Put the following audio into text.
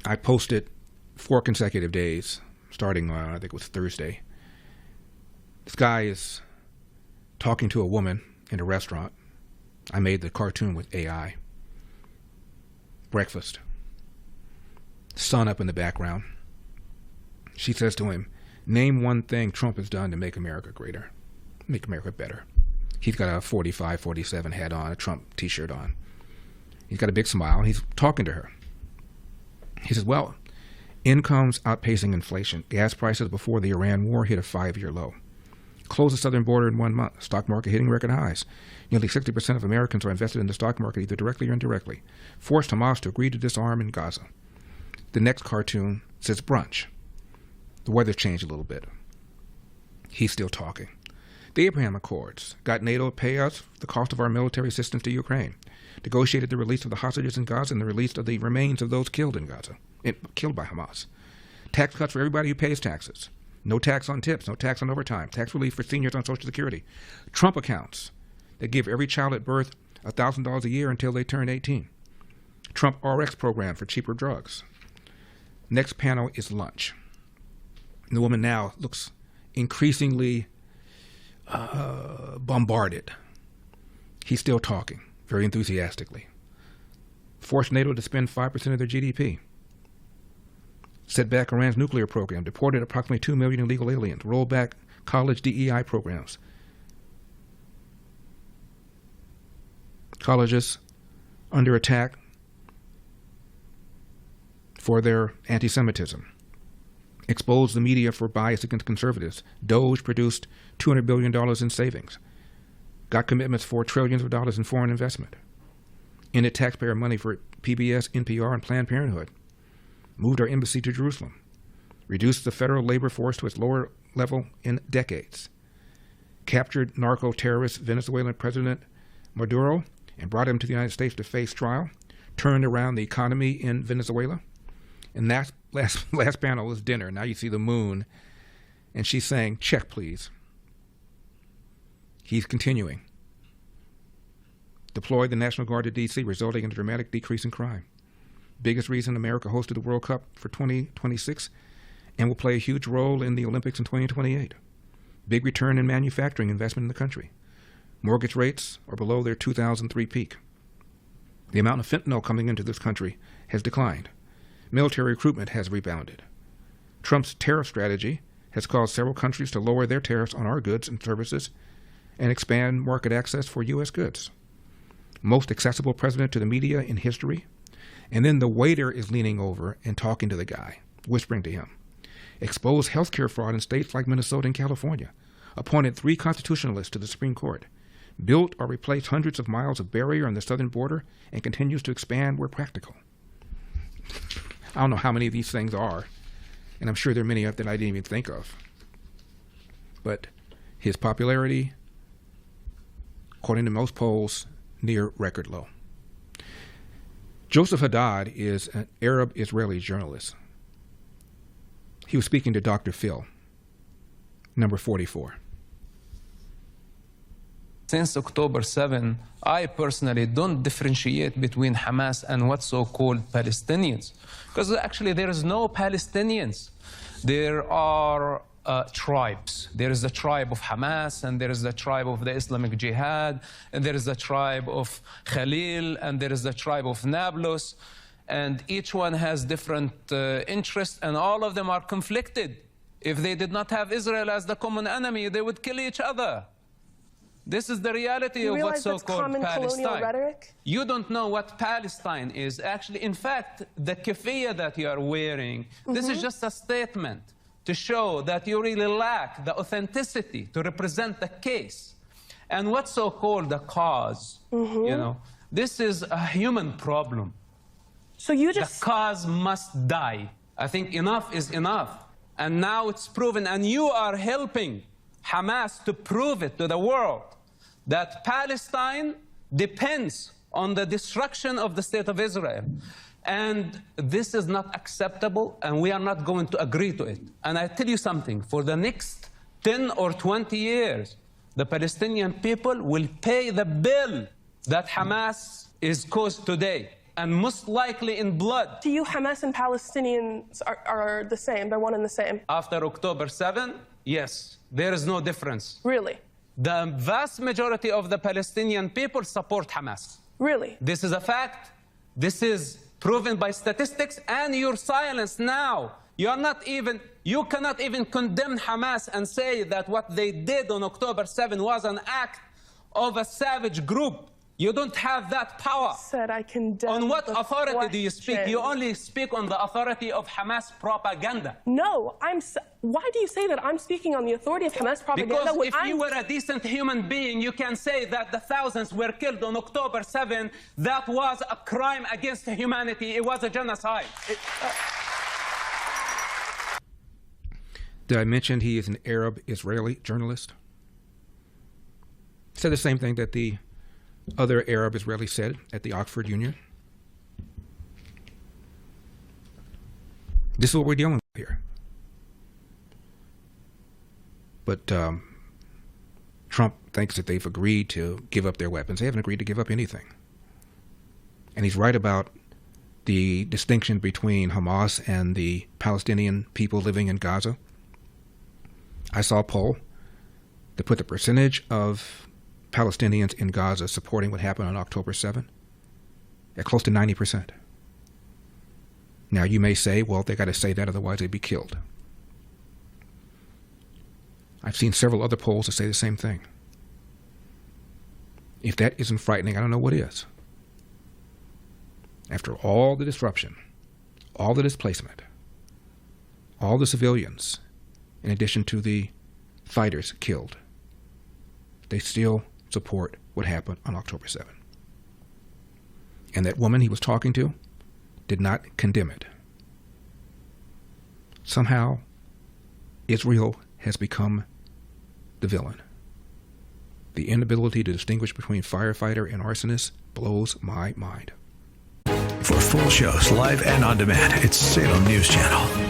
I posted 4 consecutive days, starting, I think it was Thursday. This guy is talking to a woman in a restaurant. I made the cartoon with AI. Breakfast. Sun up in the background. She says to him, name one thing Trump has done to make America greater, make America better. He's got a 45, 47 hat on, a Trump t-shirt on. He's got a big smile, and he's talking to her. He says, well, incomes outpacing inflation. Gas prices before the Iran war hit a 5-year low. Closed the southern border in 1 month. Stock market hitting record highs. Nearly 60% of Americans are invested in the stock market, either directly or indirectly. Forced Hamas to agree to disarm in Gaza. The next cartoon says brunch. The weather changed a little bit. He's still talking. The Abraham Accords got NATO to pay us the cost of our military assistance to Ukraine. Negotiated the release of the hostages in Gaza and the release of the remains of those killed in Gaza, killed by Hamas. Tax cuts for everybody who pays taxes. No tax on tips, no tax on overtime. Tax relief for seniors on Social Security. Trump accounts that give every child at birth $1,000 a year until they turn 18. Trump RX program for cheaper drugs. Next panel is lunch. And the woman now looks increasingly bombarded. He's still talking, very enthusiastically. Forced NATO to spend 5% of their GDP. Set back Iran's nuclear program, deported approximately 2 million illegal aliens, rolled back college DEI programs. Colleges under attack for their anti-Semitism. Exposed the media for bias against conservatives. Doge produced $200 billion in savings. Got commitments for trillions of dollars in foreign investment. Ended taxpayer money for PBS, NPR, and Planned Parenthood. Moved our embassy to Jerusalem. Reduced the federal labor force to its lower level in decades. Captured narco-terrorist Venezuelan President Maduro and brought him to the United States to face trial. Turned around the economy in Venezuela. And that last panel was dinner. Now you see the moon. And she's saying, check, please. He's continuing. Deployed the National Guard to D.C., resulting in a dramatic decrease in crime. Biggest reason America hosted the World Cup for 2026 and will play a huge role in the Olympics in 2028. Big return in manufacturing investment in the country. Mortgage rates are below their 2003 peak. The amount of fentanyl coming into this country has declined. Military recruitment has rebounded. Trump's tariff strategy has caused several countries to lower their tariffs on our goods and services and expand market access for U.S. goods. Most accessible president to the media in history. And then the waiter is leaning over and talking to the guy, whispering to him. Exposed healthcare fraud in states like Minnesota and California. Appointed 3 constitutionalists to the Supreme Court. Built or replaced hundreds of miles of barrier on the southern border and continues to expand where practical. I don't know how many of these things are, and I'm sure there are many that I didn't even think of. But his popularity, according to most polls, near record low. Joseph Haddad is an Arab-Israeli journalist. He was speaking to Dr. Phil, number 44. Since October 7, I personally don't differentiate between Hamas and what's so-called Palestinians. Because actually there is no Palestinians. There are tribes. There is the tribe of Hamas, and there is the tribe of the Islamic Jihad, and there is the tribe of Khalil, and there is the tribe of Nablus. And each one has different interests, and all of them are conflicted. If they did not have Israel as the common enemy, they would kill each other. This is the reality of what's so-called Palestine. You don't know what Palestine is. Actually, in fact, the keffiyeh that you are wearing, this is just a statement to show that you really lack the authenticity to represent the case. And what's so-called the cause, you know, this is a human problem. So you just... The cause must die. I think enough is enough. And now it's proven, and you are helping Hamas to prove it to the world, that Palestine depends on the destruction of the state of Israel. And this is not acceptable, and we are not going to agree to it. And I tell you something, for the next 10 or 20 years, the Palestinian people will pay the bill that Hamas is caused today. and most likely in blood. To you, Hamas and Palestinians are the same. They're one and the same. After October 7, yes, there is no difference. Really? The vast majority of the Palestinian people support Hamas. Really? This is a fact. This is proven by statistics, and your silence now. You cannot even condemn Hamas and say that what they did on October 7 was an act of a savage group. You don't have that power. Said I condemn. On what the authority do you speak? question. You only speak on the authority of Hamas propaganda. No, why do you say that I'm speaking on the authority of Hamas propaganda? Because when if you were a decent human being, you can say that the thousands were killed on October 7. That was a crime against humanity. It was a genocide. Did I mention he is an Arab Israeli journalist? Said the same thing that the other Arab Israeli said at the Oxford Union. This is what we're dealing with here. But Trump thinks that they've agreed to give up their weapons. They haven't agreed to give up anything. And he's right about the distinction between Hamas and the Palestinian people living in Gaza. I saw a poll that put the percentage of Palestinians in Gaza supporting what happened on October 7 at close to 90%. Now, you may say, well, they got to say that, otherwise they'd be killed. I've seen several other polls that say the same thing. If that isn't frightening, I don't know what is. After all the disruption, all the displacement, all the civilians, in addition to the fighters killed, they still support what happened on October 7. And that woman he was talking to did not condemn it. Somehow, Israel has become the villain. The inability to distinguish between firefighter and arsonist blows my mind. For full shows, live and on demand, it's Salem News Channel.